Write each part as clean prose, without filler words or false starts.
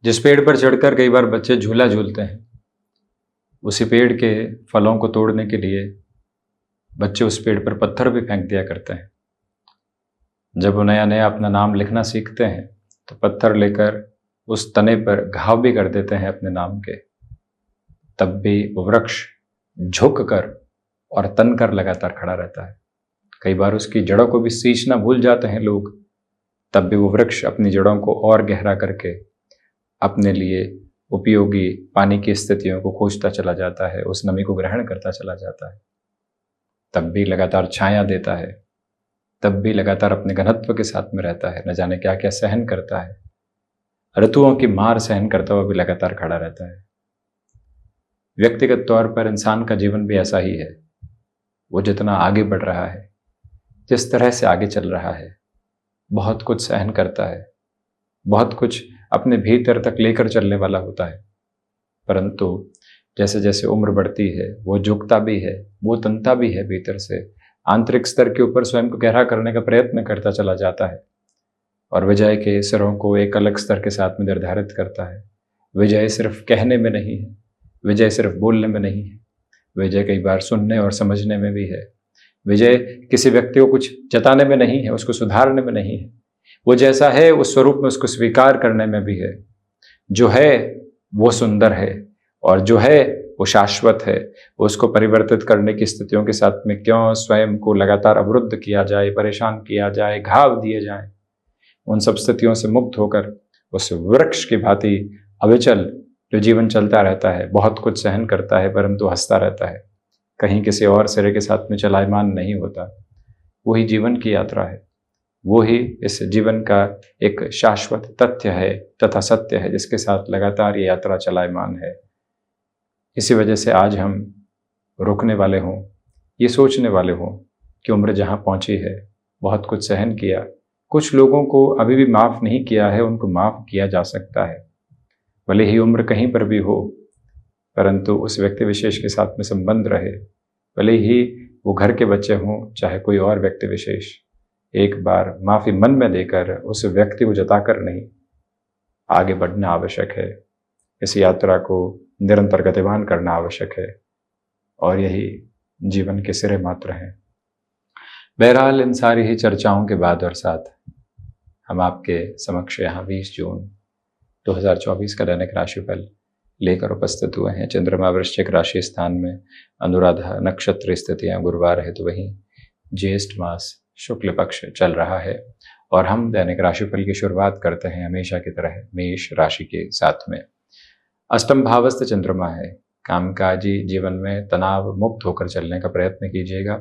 जिस पेड़ पर चढ़कर कई बार बच्चे झूला झूलते हैं, उसी पेड़ के फलों को तोड़ने के लिए बच्चे उस पेड़ पर पत्थर भी फेंक दिया करते हैं। जब वो नया नया अपना नाम लिखना सीखते हैं तो पत्थर लेकर उस तने पर घाव भी कर देते हैं अपने नाम के। तब भी वो वृक्ष झुक कर और तन कर लगातार खड़ा रहता है। कई बार उसकी जड़ों को भी सींचना भूल जाते हैं लोग, तब भी वो वृक्ष अपनी जड़ों को और गहरा करके अपने लिए उपयोगी पानी की स्थितियों को खोजता चला जाता है, उस नमी को ग्रहण करता चला जाता है। तब भी लगातार छाया देता है, तब भी लगातार अपने घनत्व के साथ में रहता है, न जाने क्या क्या सहन करता है, ऋतुओं की मार सहन करता हुआ भी लगातार खड़ा रहता है। व्यक्तिगत तौर पर इंसान का जीवन भी ऐसा ही है। वो जितना आगे बढ़ रहा है, जिस तरह से आगे चल रहा है, बहुत कुछ सहन करता है, बहुत कुछ अपने भीतर तक लेकर चलने वाला होता है। परंतु जैसे जैसे उम्र बढ़ती है वो झुकता भी है, वो तनता भी है, भीतर से आंतरिक स्तर के ऊपर स्वयं को गहरा करने का प्रयत्न करता चला जाता है और विजय के सिरों को एक अलग स्तर के साथ में निर्धारित करता है। विजय सिर्फ कहने में नहीं है, विजय सिर्फ बोलने में नहीं है, विजय कई बार सुनने और समझने में भी है। विजय किसी व्यक्ति को कुछ जताने में नहीं है, उसको सुधारने में नहीं है, वो जैसा है उस स्वरूप में उसको स्वीकार करने में भी है। जो है वो सुंदर है और जो है वो शाश्वत है। उसको परिवर्तित करने की स्थितियों के साथ में क्यों स्वयं को लगातार अवरुद्ध किया जाए, परेशान किया जाए, घाव दिए जाए। उन सब स्थितियों से मुक्त होकर उस वृक्ष की भांति अविचल जो जीवन चलता रहता है, बहुत कुछ सहन करता है परंतु हंसता रहता है, कहीं किसी और सिरे के साथ में चलायमान नहीं होता। वही जीवन की यात्रा है, वो ही इस जीवन का एक शाश्वत तथ्य है तथा सत्य है, जिसके साथ लगातार ये यात्रा चलायमान है। इसी वजह से आज हम रुकने वाले हों, ये सोचने वाले हों कि उम्र जहाँ पहुँची है, बहुत कुछ सहन किया, कुछ लोगों को अभी भी माफ़ नहीं किया है, उनको माफ़ किया जा सकता है। भले ही उम्र कहीं पर भी हो, परंतु उस व्यक्ति विशेष के साथ में संबंध रहे। भले ही वो घर के बच्चे हों, चाहे कोई और व्यक्ति विशेष, एक बार माफ़ी मन में देकर उस व्यक्ति को जताकर नहीं, आगे बढ़ना आवश्यक है। इस यात्रा को निरंतर गतिमान करना आवश्यक है और यही जीवन के सिरे मात्र हैं। बहरहाल इन सारी ही चर्चाओं के बाद और साथ हम आपके समक्ष यहाँ 20 जून 2024 का दैनिक राशिफल लेकर उपस्थित हुए हैं। चंद्रमा वृश्चिक राशि स्थान में, अनुराधा नक्षत्र स्थितियाँ गुरुवार है, तो वहीं ज्येष्ठ मास शुक्ल पक्ष चल रहा है और हम दैनिक राशिफल की शुरुआत करते हैं हमेशा की तरह मेष राशि के साथ में। अष्टम भावस्थ चंद्रमा है। कामकाजी जीवन में तनाव मुक्त होकर चलने का प्रयत्न कीजिएगा,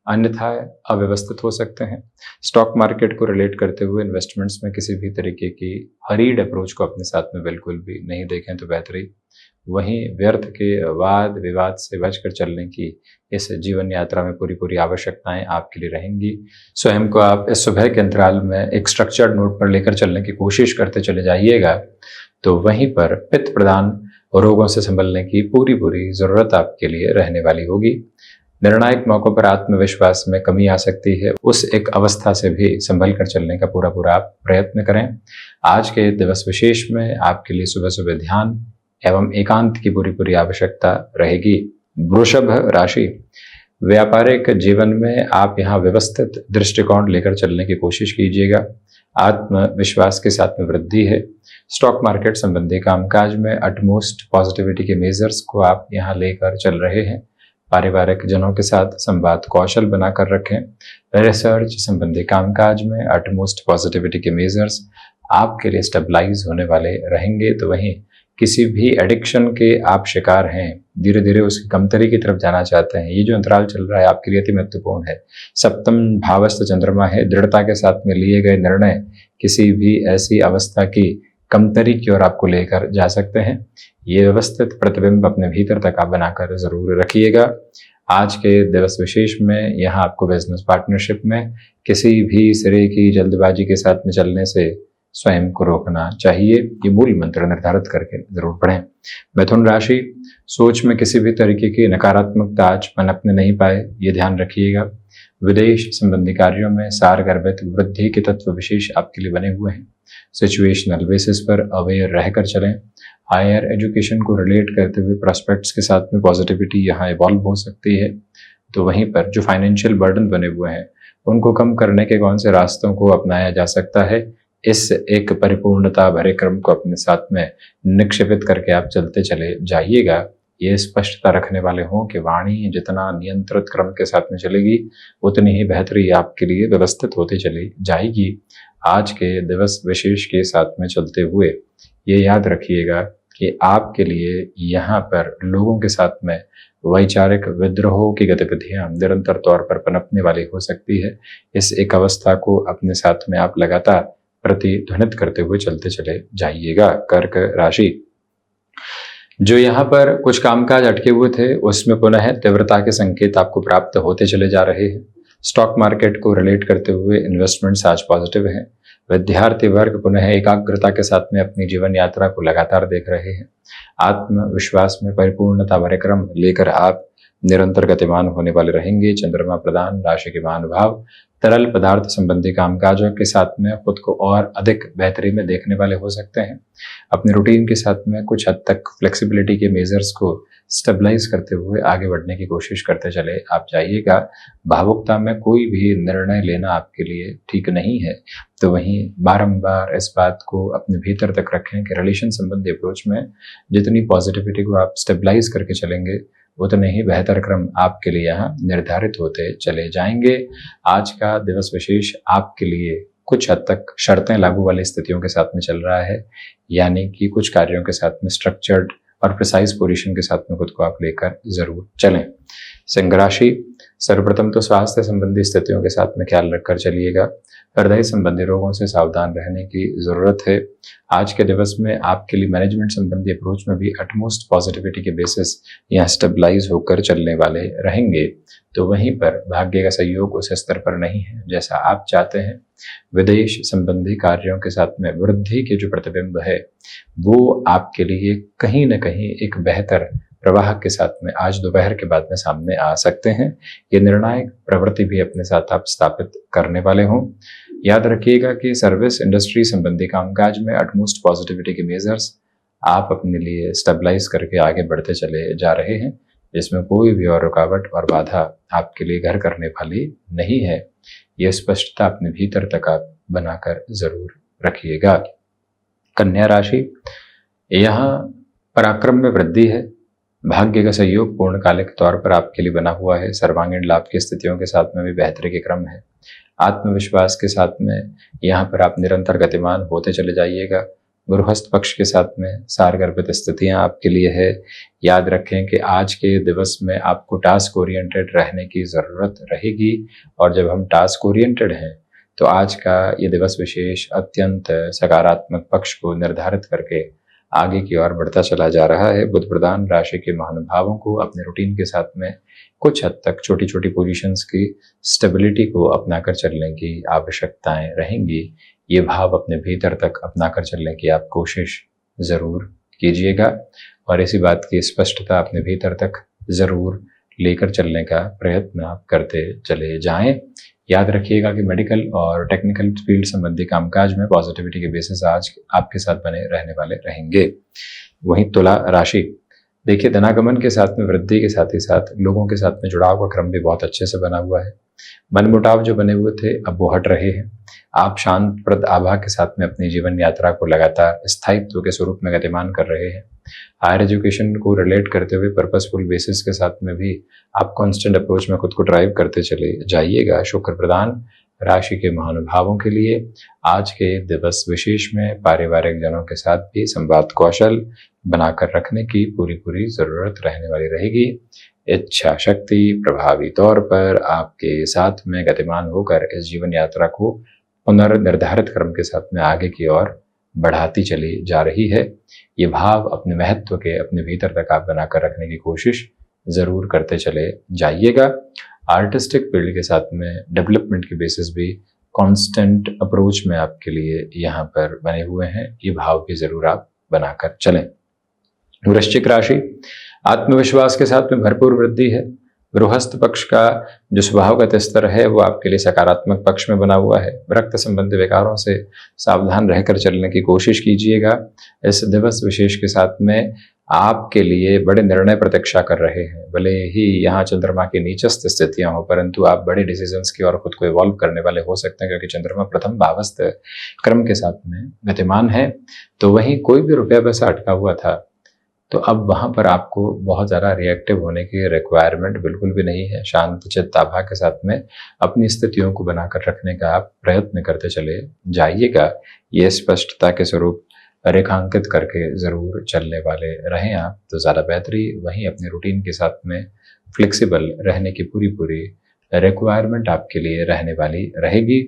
अन्यथा अव्यवस्थित हो सकते हैं। स्टॉक मार्केट को रिलेट करते हुए इन्वेस्टमेंट्स में किसी भी तरीके की हरीड अप्रोच को अपने साथ में बिल्कुल भी नहीं देखें तो बेहतरी। वहीं व्यर्थ के वाद विवाद से बचकर चलने की इस जीवन यात्रा में पूरी पूरी आवश्यकताएं आपके लिए रहेंगी। स्वयं को आप इस सुबह के अंतराल में एक स्ट्रक्चर्ड नोट पर लेकर चलने की कोशिश करते चले जाइएगा, तो वहीं पर पित्त प्रदान रोगों से संभलने की पूरी जरूरत आपके लिए रहने वाली होगी। निर्णायक मौकों पर आत्मविश्वास में कमी आ सकती है, उस एक अवस्था से भी संभल कर चलने का पूरा आप प्रयत्न करें। आज के दिवस विशेष में आपके लिए सुबह सुबह ध्यान एवं एकांत की पूरी आवश्यकता रहेगी। वृषभ राशि, व्यापारिक जीवन में आप यहाँ व्यवस्थित दृष्टिकोण लेकर चलने की कोशिश कीजिएगा। आत्मविश्वास के साथ में वृद्धि है। स्टॉक मार्केट संबंधी कामकाज में अटमोस्ट पॉजिटिविटी के मेजर्स को आप यहाँ लेकर चल रहे हैं। पारिवारिक जनों के साथ संवाद कौशल बनाकर रखें। रिसर्च संबंधी कामकाज में अटमोस्ट पॉजिटिविटी के मेजर्स आपके लिए स्टेबलाइज होने वाले रहेंगे। तो वहीं किसी भी एडिक्शन के आप शिकार हैं, धीरे धीरे उसकी कमतरी की तरफ जाना चाहते हैं, ये जो अंतराल चल रहा है आपके लिए अति महत्वपूर्ण है। सप्तम भावस्थ चंद्रमा है। दृढ़ता के साथ में लिए गए निर्णय किसी भी ऐसी अवस्था की कमतरी की ओर आपको लेकर जा सकते हैं। ये व्यवस्थित प्रतिबिंब अपने भीतर तक आप बनाकर जरूर रखिएगा। आज के दिवस विशेष में यहाँ आपको बिजनेस पार्टनरशिप में किसी भी सिरे की जल्दबाजी के साथ में चलने से स्वयं को रोकना चाहिए। ये मूल मंत्र निर्धारित करके जरूर पढ़ें। मिथुन राशि, सोच में किसी भी तरीके की नकारात्मकता आज पनपने नहीं पाए, ये ध्यान रखिएगा। विदेश संबंधी कार्यों में सारगर्भित वृद्धि के तत्व विशेष आपके लिए बने हुए हैं। सिचुएशनल बेसिस पर अवेयर रहकर चलें। हायर एजुकेशन को रिलेट करते हुए प्रोस्पेक्ट्स के साथ में पॉजिटिविटी यहाँ इवॉल्व हो सकती है। तो वहीं पर जो फाइनेंशियल बर्डन बने हुए हैं उनको कम करने के कौन से रास्तों को अपनाया जा सकता है, इस एक परिपूर्णता भरे क्रम को अपने साथ में निक्षेपित करके आप चलते चले जाइएगा। ये स्पष्टता रखने वाले हों कि वाणी जितना नियंत्रित क्रम के साथ में चलेगी उतनी ही बेहतरी आपके लिए व्यवस्थित होती चली जाएगी। आज के दिवस विशेष के साथ में चलते हुए ये याद रखिएगा कि आपके लिए यहाँ पर लोगों के साथ में वैचारिक विद्रोह की गतिविधियां निरंतर तौर पर पनपने वाली हो सकती है। इस एक अवस्था को अपने साथ में आप लगातार प्रतिध्वनित करते हुए चलते चले जाइएगा। कर्क राशि, जो यहाँ पर कुछ कामकाज अटके हुए थे उसमें पुनः तीव्रता के संकेत आपको प्राप्त होते चले जा रहे हैं। स्टॉक मार्केट को रिलेट करते हुए इन्वेस्टमेंट्स आज पॉजिटिव हैं। विद्यार्थी वर्ग पुनः एकाग्रता के साथ में अपनी जीवन यात्रा को लगातार देख रहे हैं। आत्मविश्वास में परिपूर्णता भरे क्रम लेकर आप निरंतर गतिमान होने वाले रहेंगे। चंद्रमा प्रधान राशि के महानुभाव तरल पदार्थ संबंधी कामकाजों के साथ में खुद को और अधिक बेहतरी में देखने वाले हो सकते हैं। अपने रूटीन के साथ में कुछ हद तक फ्लेक्सिबिलिटी के मेजर्स को स्टेबलाइज करते हुए आगे बढ़ने की कोशिश करते चले आप जाइएगा। भावुकता में कोई भी निर्णय लेना आपके लिए ठीक नहीं है, तो वहीं बारंबार इस बात को अपने भीतर तक रखें कि रिलेशन संबंधी अप्रोच में जितनी पॉजिटिविटी को आप स्टेबलाइज करके चलेंगे उतने ही बेहतर क्रम आपके लिए यहाँ निर्धारित होते चले जाएंगे। आज का दिवस विशेष आपके लिए कुछ हद तक शर्तें लागू वाली स्थितियों के साथ में चल रहा है, यानी कि कुछ कार्यों के साथ में स्ट्रक्चर्ड और प्रिसाइज पोजीशन के साथ में खुद को आप लेकर जरूर चलें। सिंह राशि, सर्वप्रथम तो स्वास्थ्य संबंधी स्थितियों के साथ में ख्याल रखकर चलिएगा। हृदय संबंधी रोगों से सावधान रहने की जरूरत है। आज के दिवस में आपके लिए मैनेजमेंट संबंधी अप्रोच में भी अटमोस्ट पॉजिटिविटी के बेसिस यहाँ स्टेबलाइज होकर चलने वाले रहेंगे। तो वहीं पर भाग्य का सहयोग उस स्तर पर नहीं है जैसा आप चाहते हैं। विदेश संबंधी कार्यों के साथ में वृद्धि के जो प्रतिबिंब है वो आपके लिए कहीं न कहीं एक बेहतर प्रवाह के साथ में आज दोपहर के बाद में सामने आ सकते हैं। ये निर्णायक प्रवृत्ति भी अपने साथ आप स्थापित करने वाले हों। याद रखिएगा कि सर्विस इंडस्ट्री संबंधी कामकाज में अटमोस्ट पॉजिटिविटी के मेजर्स आप अपने लिए स्टेबलाइज करके आगे बढ़ते चले जा रहे हैं, जिसमें कोई भी और रुकावट और बाधा आपके लिए घर करने वाली नहीं है। यह स्पष्टता अपने भीतर तक आप बनाकर जरूर रखिएगा। कन्या राशि, यहाँ पराक्रम में वृद्धि है। भाग्य का सहयोग पूर्णकालिक तौर पर आपके लिए बना हुआ है। सर्वांगीण लाभ की स्थितियों के साथ में भी बेहतरी के क्रम है। आत्मविश्वास के साथ में यहाँ पर आप निरंतर गतिमान होते चले जाइएगा। गृहस्थ पक्ष के साथ में सारगर्भित स्थितियां आपके लिए है। याद रखें कि आज के दिवस में आपको टास्क ओरिएंटेड रहने की ज़रूरत रहेगी, और जब हम टास्क ओरिएंटेड हैं तो आज का ये दिवस विशेष अत्यंत सकारात्मक पक्ष को निर्धारित करके आगे की ओर बढ़ता चला जा रहा है। बुध प्रधान राशि के महानुभावों को अपने रूटीन के साथ में कुछ हद तक छोटी छोटी पोजीशंस की स्टेबिलिटी को अपनाकर चलने की आवश्यकताएं रहेंगी। ये भाव अपने भीतर तक अपनाकर चलने की आप कोशिश ज़रूर कीजिएगा, और इसी बात की स्पष्टता अपने भीतर तक ज़रूर लेकर चलने का प्रयत्न आप करते चले जाएं। याद रखिएगा कि मेडिकल और टेक्निकल फील्ड संबंधी कामकाज में पॉजिटिविटी के बेसिस आज आपके साथ बने रहने वाले रहेंगे। वहीं तुला राशि, देखिए धनागमन के साथ में वृद्धि के साथ ही साथ लोगों के साथ में जुड़ाव का क्रम भी बहुत अच्छे से बना हुआ है। मनमुटाव जो बने हुए थे अब वो हट रहे हैं। आप शांतप्रद आभा के साथ में अपनी जीवन यात्रा को लगातार स्थायित्व के स्वरूप में गतिमान कर रहे हैं। हायर एजुकेशन को रिलेट करते हुए पर्पसफुल बेसिस के साथ में भी आप कांस्टेंट अप्रोच में खुद को ड्राइव करते चले जाइएगा। शुक्र प्रधान राशि के महानुभावों के लिए आज के दिवस विशेष में पारिवारिक जनों के साथ भी संवाद कौशल बनाकर रखने की पूरी जरूरत रहने वाली रहेगी। इच्छा शक्ति प्रभावी तौर पर आपके साथ में गतिमान होकर इस जीवन यात्रा को पुनर्निर्धारित क्रम के साथ में आगे की ओर बढ़ाती चली जा रही है। ये भाव अपने महत्व के अपने भीतर तक आप बनाकर रखने की कोशिश जरूर करते चले जाइएगा। आर्टिस्टिक फील्ड के साथ में डेवलपमेंट की बेसिस भी कांस्टेंट अप्रोच में आपके लिए यहाँ पर बने हुए हैं। ये भाव भी जरूर आप बनाकर चलें। वृश्चिक राशि, आत्मविश्वास के साथ में भरपूर वृद्धि है। गृहस्थ पक्ष का जो स्वभावगत स्तर है वो आपके लिए सकारात्मक पक्ष में बना हुआ है। रक्त संबंधी विकारों से सावधान रहकर चलने की कोशिश कीजिएगा। इस दिवस विशेष के साथ में आपके लिए बड़े निर्णय प्रतीक्षा कर रहे हैं। भले ही यहाँ चंद्रमा की नीचस्थ स्थितियां हो, परंतु आप बड़े डिसीजंस की ओर खुद को इवॉल्व करने वाले हो सकते हैं, क्योंकि चंद्रमा प्रथम भावस्थ क्रम के साथ में गतिमान है। तो वहीं कोई भी रुपया पैसा अटका हुआ था तो अब वहां पर आपको बहुत ज़्यादा रिएक्टिव होने की रिक्वायरमेंट बिल्कुल भी नहीं है। शांत चित्त आभा के साथ में अपनी स्थितियों को बनाकर रखने का आप प्रयत्न करते चले जाइएगा। ये स्पष्टता के स्वरूप रेखांकित करके ज़रूर चलने वाले रहें आप तो ज़्यादा बेहतरी। वहीं अपने रूटीन के साथ में फ्लेक्सिबल रहने की पूरी रिक्वायरमेंट आपके लिए रहने वाली रहेगी।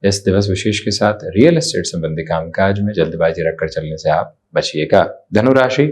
इस दिवस विशेष के साथ रियल एस्टेट संबंधी कामकाज में जल्दबाजी रखकर चलने से आप बचिएगा। धनुराशि,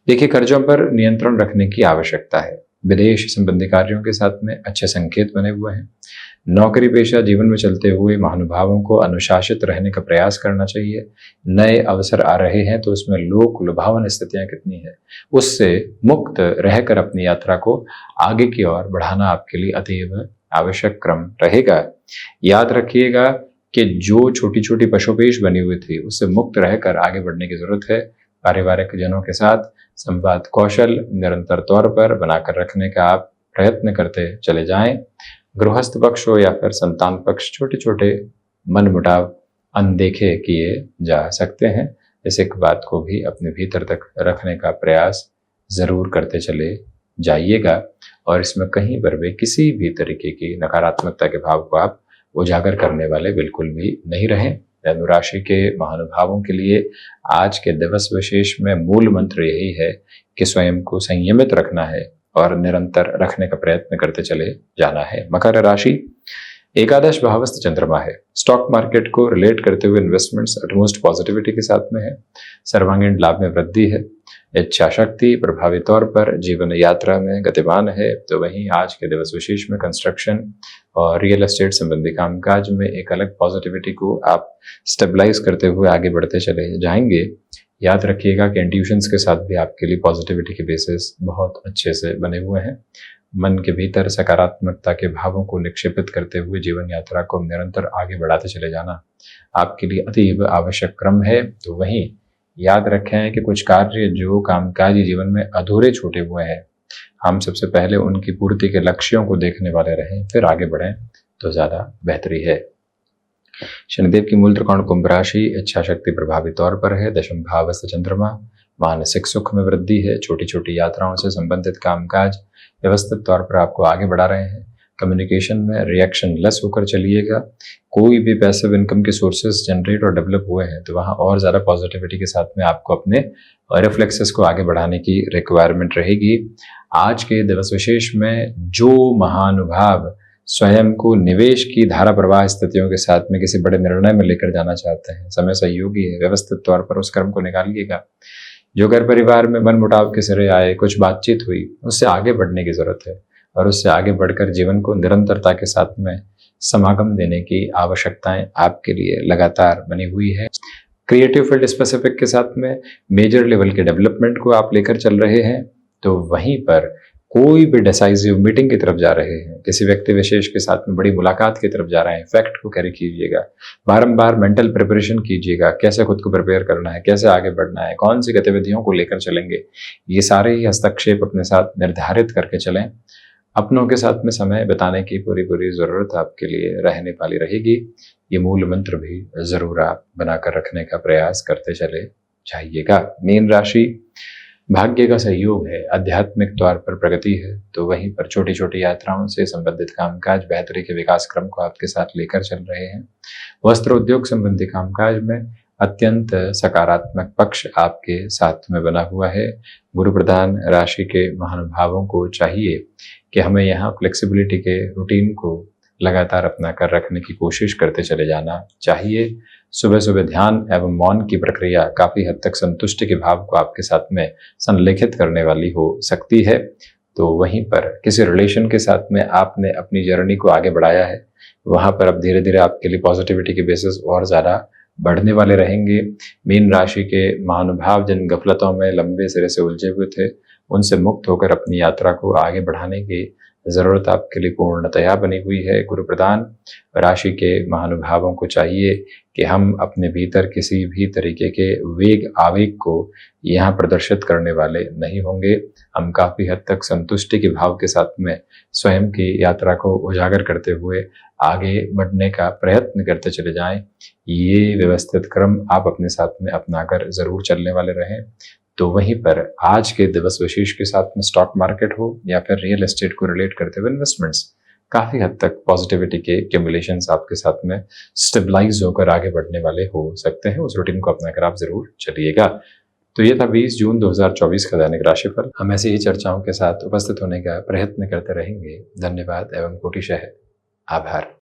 देखिए कर्जों पर नियंत्रण रखने की आवश्यकता है। विदेश संबंधी कार्यों के साथ में अच्छे संकेत बने हुए हैं। नौकरी पेशा जीवन में चलते हुए महानुभावों को अनुशासित रहने का प्रयास करना चाहिए। नए अवसर आ रहे हैं तो उसमें लोक लुभावन स्थितियां कितनी है उससे मुक्त रहकर अपनी यात्रा को आगे की ओर बढ़ाना आपके लिए अतीव आवश्यक क्रम रहेगा। याद रखिएगा कि जो छोटी छोटी पशुपेश बनी हुई थी उससे मुक्त रहकर आगे बढ़ने की जरूरत है। पारिवारिक जनों के साथ संवाद कौशल निरंतर तौर पर बनाकर रखने का आप प्रयत्न करते चले जाएं। गृहस्थ पक्ष हो या फिर संतान पक्ष, छोटे छोटे मनमुटाव अनदेखे किए जा सकते हैं। इस एक बात को भी अपने भीतर तक रखने का प्रयास जरूर करते चले जाइएगा और इसमें कहीं पर भी किसी भी तरीके की नकारात्मकता के भाव को आप उजागर करने वाले बिल्कुल भी नहीं रहें। धनुराशि के महानुभावों के लिए आज के दिवस विशेष में मूल मंत्र यही है कि स्वयं को संयमित रखना है और निरंतर रखने का प्रयत्न करते चले जाना है। मकर राशि, एकादश भावस्थ चंद्रमा है। स्टॉक मार्केट को रिलेट करते हुए इन्वेस्टमेंट्स अटमोस्ट पॉजिटिविटी के साथ में है। सर्वांगीण लाभ में वृद्धि है। इच्छा शक्ति प्रभावी तौर पर जीवन यात्रा में गतिमान है। तो वहीं आज के दिवस विशेष में कंस्ट्रक्शन और रियल एस्टेट संबंधी कामकाज में एक अलग पॉजिटिविटी को आप स्टेबलाइज करते हुए आगे बढ़ते चले जाएंगे। याद रखिएगा कि इंट्यूशंस के साथ भी आपके लिए पॉजिटिविटी के बेसिस बहुत अच्छे से बने हुए हैं। मन के भीतर सकारात्मकता के भावों को निक्षेपित करते हुए जीवन यात्रा को निरंतर आगे बढ़ाते चले जाना आपके लिए अतीव आवश्यक क्रम है। तो वहीं याद रखें कि कुछ कार्य जो कामकाजी जीवन में अधूरे छूटे हुए हैं, हम सबसे पहले उनकी पूर्ति के लक्ष्यों को देखने वाले रहें, फिर आगे बढ़ें तो ज़्यादा बेहतरी है। शनिदेव की मूल त्रिकोण कुंभ राशि, इच्छा शक्ति प्रभावी तौर पर है। दशम भावस्थ चंद्रमा, मानसिक सुख में वृद्धि है। छोटी छोटी यात्राओं से संबंधित कामकाज व्यवस्थित तौर पर आपको आगे बढ़ा रहे हैं। कम्युनिकेशन में रिएक्शन लेस होकर चलिएगा। कोई भी पैसिव इनकम के सोर्सेज जनरेट और डेवलप हुए हैं तो वहाँ और ज़्यादा पॉजिटिविटी के साथ में आपको अपने रिफ्लेक्सेस को आगे बढ़ाने की रिक्वायरमेंट रहेगी। आज के दिवस विशेष में जो महानुभाव स्वयं को निवेश की धारा प्रवाह स्थितियों के साथ में किसी बड़े निर्णय में लेकर जाना चाहते हैं, समय सहयोगी है, व्यवस्थित तौर पर उस क्रम को निकालिएगा। जो घर परिवार में मनमुटाव के सिरे आए, कुछ बातचीत हुई, उससे आगे बढ़ने की जरूरत है और उससे आगे बढ़कर जीवन को निरंतरता के साथ में समागम देने की आवश्यकताएं आपके लिए लगातार बनी हुई है। क्रिएटिव फील्ड स्पेसिफिक के साथ में मेजर लेवल के डेवलपमेंट को आप लेकर चल रहे हैं तो वहीं पर कोई भी डिसाइसिव मीटिंग की तरफ जा रहे हैं, किसी व्यक्ति विशेष के साथ में बड़ी मुलाकात की तरफ जा रहे हैं, फैक्ट को कैरी कीजिएगा। बारंबार मेंटल प्रिपरेशन कीजिएगा, कैसे खुद को प्रिपेयर करना है, कैसे आगे बढ़ना है, कौन सी गतिविधियों को लेकर चलेंगे, ये सारे ही हस्तक्षेप अपने साथ निर्धारित करके चलें। अपनों के साथ में समय बिताने की पूरी ज़रूरत आपके लिए रहने वाली रहेगी। ये मूल मंत्र भी ज़रूर आप बनाकर रखने का प्रयास करते चले जाइएगा। मीन राशि, भाग्य का सहयोग है, आध्यात्मिक तौर पर प्रगति है, तो वहीं पर छोटी छोटी यात्राओं से संबंधित कामकाज बेहतरी के विकास क्रम को आपके साथ लेकर चल रहे हैं। वस्त्र उद्योग संबंधी कामकाज में अत्यंत सकारात्मक पक्ष आपके साथ में बना हुआ है। गुरु प्रधान राशि के महानुभावों को चाहिए कि हमें यहाँ फ्लेक्सिबिलिटी के रूटीन को लगातार अपना कर रखने की कोशिश करते चले जाना चाहिए। सुबह सुबह ध्यान एवं मौन की प्रक्रिया काफ़ी हद तक संतुष्टि के भाव को आपके साथ में संलेखित करने वाली हो सकती है। तो वहीं पर किसी रिलेशन के साथ में आपने अपनी जर्नी को आगे बढ़ाया है, वहां पर अब धीरे धीरे आपके लिए पॉजिटिविटी के बेसिस और ज़्यादा बढ़ने वाले रहेंगे। मीन राशि के महानुभाव जिन गफलतों में लंबे सिरे से उलझे हुए थे, उनसे मुक्त होकर अपनी यात्रा को आगे बढ़ाने की ज़रूरत आपके लिए पूर्णतया बनी हुई है। गुरु प्रधान राशि के महानुभावों को चाहिए कि हम अपने भीतर किसी भी तरीके के वेग आवेग को यहाँ प्रदर्शित करने वाले नहीं होंगे। हम काफ़ी हद तक संतुष्टि के भाव के साथ में स्वयं की यात्रा को उजागर करते हुए आगे बढ़ने का प्रयत्न करते चले जाएं। ये व्यवस्थित क्रम आप अपने साथ में अपनाकर ज़रूर चलने वाले रहें। तो वहीं पर आज के दिवस विशेष के साथ में स्टॉक मार्केट हो या फिर रियल एस्टेट को रिलेट करते हुए इन्वेस्टमेंट्स, काफ़ी हद तक पॉजिटिविटी के एक्यूमुलेशंस आपके साथ में स्टेबलाइज होकर आगे बढ़ने वाले हो सकते हैं। उस रूटीन को अपनाकर आप जरूर चलिएगा। तो ये था 20 जून 2024 का दैनिक राशिफल। हम ऐसी ही चर्चाओं के साथ उपस्थित होने का प्रयत्न करते रहेंगे। धन्यवाद एवं कोटिशः आभार।